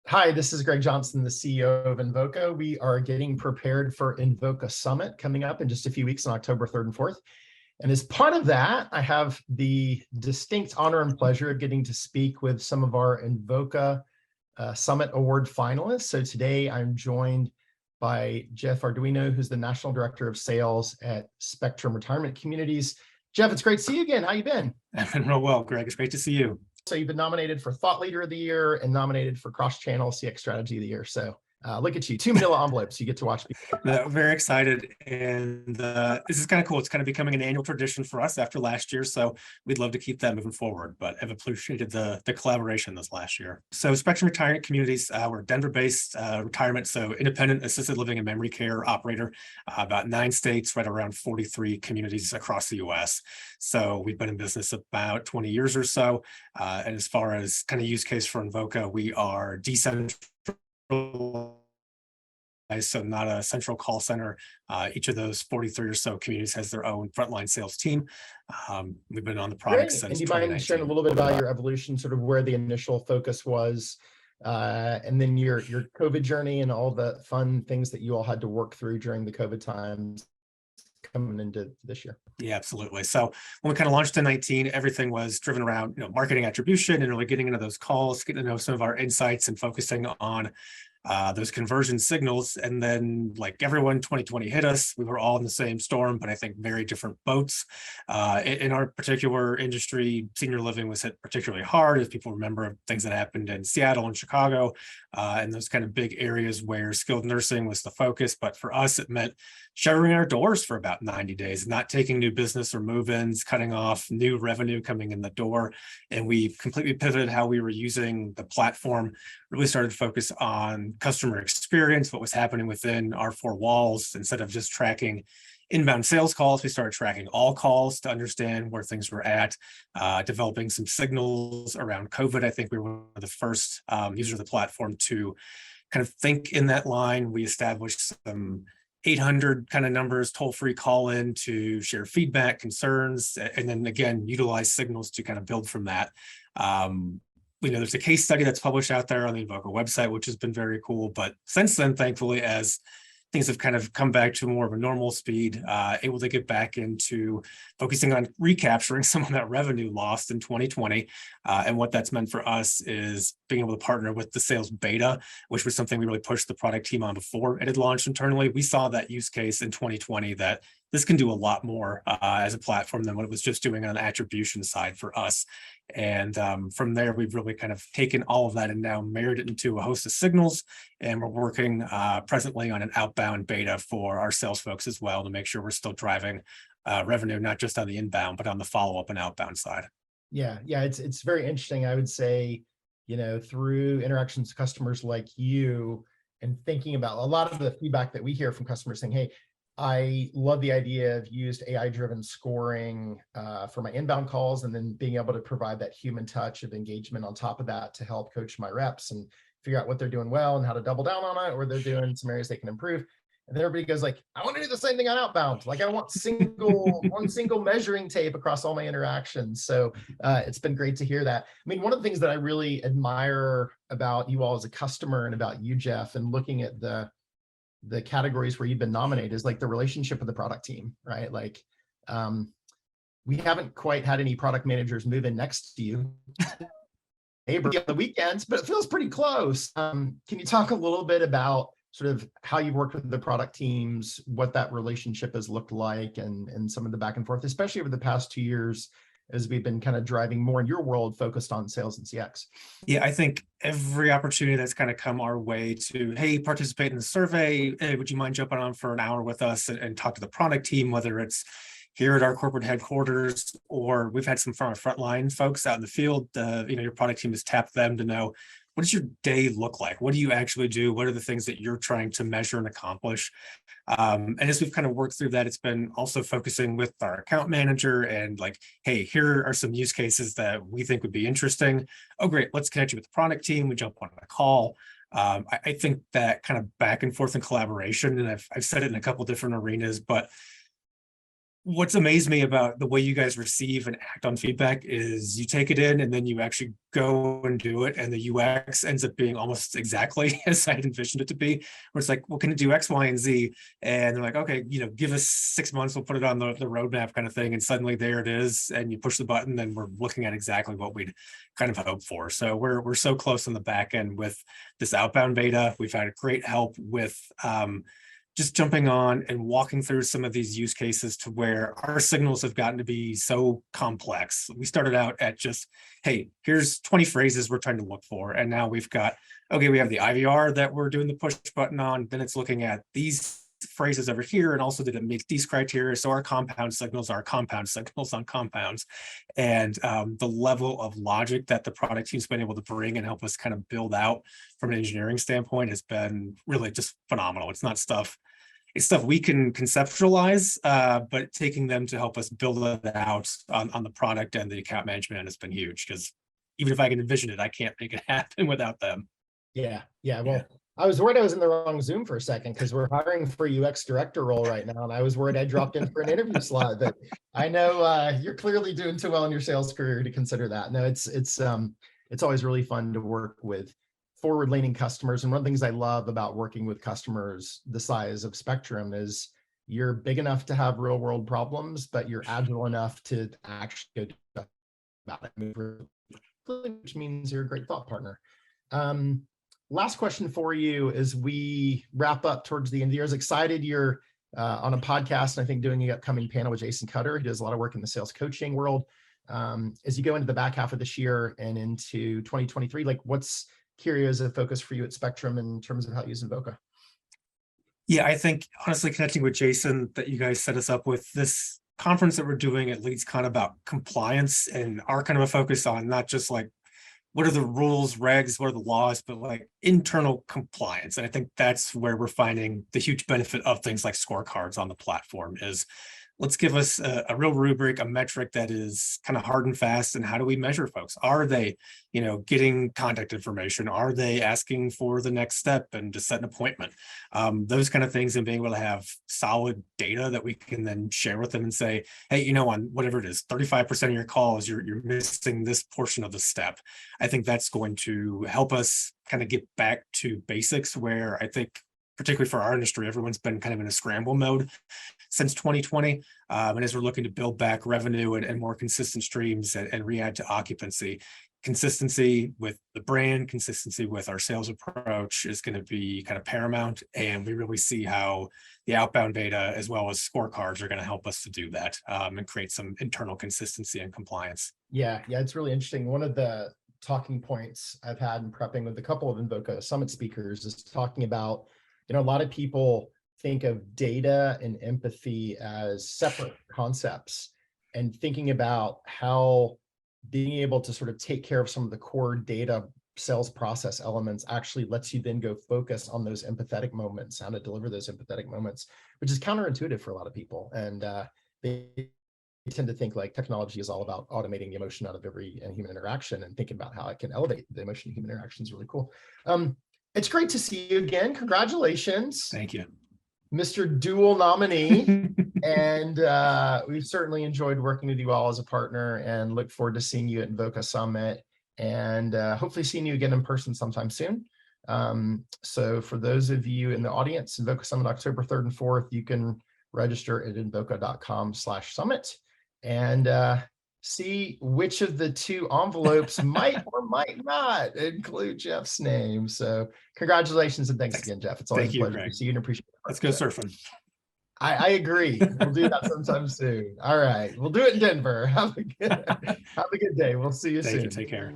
Hi, this is Greg Johnson, the CEO of Invoca. We are getting prepared for Invoca Summit coming up in just a few weeks on October 3rd and 4th. And as part of that, I have the distinct honor and pleasure of getting to speak with some of our Invoca Summit Award finalists. So today I'm joined by Jeff Arduino, who's the National Director of Sales at Spectrom Retirement Communities. Jeff, it's great to see you again. How you been? I've been real well, Greg. It's great to see you. So you've been nominated for Thought Leader of the Year and nominated for Cross-Channel CX Strategy of the Year. So look at you, 2 manila envelopes. You get to watch. Very excited. And this is kind of cool. It's kind of becoming an annual tradition for us after last year. So we'd love to keep that moving forward, but I've appreciated the collaboration this last year. So Spectrum Retirement Communities, we're Denver-based retirement, so independent assisted living and memory care operator, about 9 states, right around 43 communities across the US. So we've been in business about 20 years or so. And as far as kind of use case for Invoca, we are decentralized, so not a central call center. Each of those 43 or so communities has their own frontline sales team. We've been on the product since 2019. And you mind sharing a little bit about your evolution, sort of where the initial focus was, and then your COVID journey and all the fun things that you all had to work through during the COVID times coming into this year? Yeah, absolutely. So when we kind of launched in 2019, everything was driven around, marketing attribution and really getting into those calls, getting to know some of our insights and focusing on those conversion signals. And then, like everyone, 2020 hit us. We were all in the same storm, but I think very different boats. In our particular industry, senior living was hit particularly hard, as people remember things that happened in Seattle and Chicago, and those kind of big areas where skilled nursing was the focus. But for us, it meant shuttering our doors for about 90 days, not taking new business or move-ins, cutting off new revenue coming in the door. And we completely pivoted how we were using the platform, really started to focus on customer experience, what was happening within our 4 walls. Instead of just tracking inbound sales calls, we started tracking all calls to understand where things were at, developing some signals around COVID. I think we were one of the first users of the platform to kind of think in that line. We established some 800 kind of numbers, toll-free call in to share feedback, concerns, and then again, utilize signals to kind of build from that. There's a case study that's published out there on the Invoca website, which has been very cool. But since then, thankfully, as things have kind of come back to more of a normal speed, able to get back into focusing on recapturing some of that revenue lost in 2020. And what that's meant for us is being able to partner with the sales beta, which was something we really pushed the product team on before it had launched internally. We saw that use case in 2020 that this can do a lot more as a platform than what it was just doing on the attribution side for us. And from there, we've really kind of taken all of that and now married it into a host of signals. And we're working presently on an outbound beta for our sales folks as well to make sure we're still driving revenue, not just on the inbound, but on the follow-up and outbound side. Yeah, it's very interesting. I would say, through interactions with customers like you and thinking about a lot of the feedback that we hear from customers saying, hey, I love the idea of used AI-driven scoring for my inbound calls, and then being able to provide that human touch of engagement on top of that to help coach my reps and figure out what they're doing well and how to double down on it, or they're doing some areas they can improve. And then everybody goes like, I want to do the same thing on outbound. Like I want one single measuring tape across all my interactions. So it's been great to hear that. I mean, one of the things that I really admire about you all as a customer and about you, Jeff, and looking at the categories where you've been nominated is like the relationship with the product team, right? Like we haven't quite had any product managers move in next to you on the weekends, but it feels pretty close. Can you talk a little bit about sort of how you've worked with the product teams, what that relationship has looked like, and some of the back and forth, especially over the past 2 years, as we've been kind of driving more in your world focused on sales and CX? Yeah, I think every opportunity that's kind of come our way to, hey, participate in the survey, hey, would you mind jumping on for an hour with us and talk to the product team, whether it's here at our corporate headquarters, or we've had some from our frontline folks out in the field. Your product team has tapped them to know, what does your day look like? What do you actually do? What are the things that you're trying to measure and accomplish? And as we've kind of worked through that, it's been also focusing with our account manager and like, hey, here are some use cases that we think would be interesting. Oh, great. Let's connect you with the product team. We jump on a call. I think that kind of back and forth and collaboration, and I've said it in a couple different arenas, but what's amazed me about the way you guys receive and act on feedback is you take it in and then you actually go and do it, and the UX ends up being almost exactly as I envisioned it to be, where it's like, well, can it do X, Y, and Z? And they're like, okay, give us 6 months, we'll put it on the roadmap kind of thing. And suddenly there it is, and you push the button and we're looking at exactly what we'd kind of hoped for. So we're so close on the back end with this outbound beta. We've had great help with just jumping on and walking through some of these use cases to where our signals have gotten to be so complex. We started out at just, hey, here's 20 phrases we're trying to look for. And now we've got, okay, we have the IVR that we're doing the push button on. Then it's looking at these phrases over here. And also did it meet these criteria? So our compound signals are compound signals on compounds. And the level of logic that the product team's been able to bring and help us kind of build out from an engineering standpoint has been really just phenomenal. It's not stuff, it's stuff we can conceptualize, but taking them to help us build it out on the product and the account management has been huge, because even if I can envision it, I can't make it happen without them. Yeah. Well, I was worried I was in the wrong Zoom for a second, because we're hiring for a UX director role right now, and I was worried I dropped in for an interview slot. But I know you're clearly doing too well in your sales career to consider that. No, it's always really fun to work with forward-leaning customers. And one of the things I love about working with customers the size of Spectrum is you're big enough to have real-world problems, but you're agile enough to actually go do stuff about it, which means you're a great thought partner. Last question for you as we wrap up towards the end of the year. I was excited you're on a podcast, and I think doing an upcoming panel with Jason Cutter. He does a lot of work in the sales coaching world. As you go into the back half of this year and into 2023, like what's curious a focus for you at Spectrum in terms of how you use Invoca? Yeah, I think honestly connecting with Jason, that you guys set us up with this conference that we're doing at LeadsCon about compliance, and our kind of a focus on not just like what are the rules, regs, what are the laws, but like internal compliance. And I think that's where we're finding the huge benefit of things like scorecards on the platform is, let's give us a real rubric, a metric that is kind of hard and fast. And how do we measure folks? Are they, getting contact information? Are they asking for the next step and to set an appointment? Those kind of things, and being able to have solid data that we can then share with them and say, hey, on whatever it is, 35% of your calls, you're missing this portion of the step. I think that's going to help us kind of get back to basics, where I think, particularly for our industry, everyone's been kind of in a scramble mode since 2020. And as we're looking to build back revenue and more consistent streams and re-add to occupancy, consistency with the brand, consistency with our sales approach is going to be kind of paramount. And we really see how the outbound beta as well as scorecards are going to help us to do that and create some internal consistency and compliance. Yeah, it's really interesting. One of the talking points I've had in prepping with a couple of Invoca Summit speakers is talking about, a lot of people think of data and empathy as separate concepts, and thinking about how being able to sort of take care of some of the core data sales process elements actually lets you then go focus on those empathetic moments, how to deliver those empathetic moments, which is counterintuitive for a lot of people. And they tend to think like technology is all about automating the emotion out of every human interaction, and thinking about how it can elevate the emotion of human interaction is really cool. It's great to see you again. Congratulations. Thank you, Mr. Dual nominee. And we've certainly enjoyed working with you all as a partner, and look forward to seeing you at Invoca Summit, and hopefully seeing you again in person sometime soon. So for those of you in the audience, Invoca Summit October 3rd and 4th, you can register at invoca.com/summit and see which of the two envelopes might or might not include Jeff's name. So congratulations, and thanks again, Jeff. It's always a pleasure to see you and appreciate it. Let's go surfing. I agree. We'll do that sometime soon. All right. We'll do it in Denver. Have a good day. We'll see you soon. Thank you. Take care.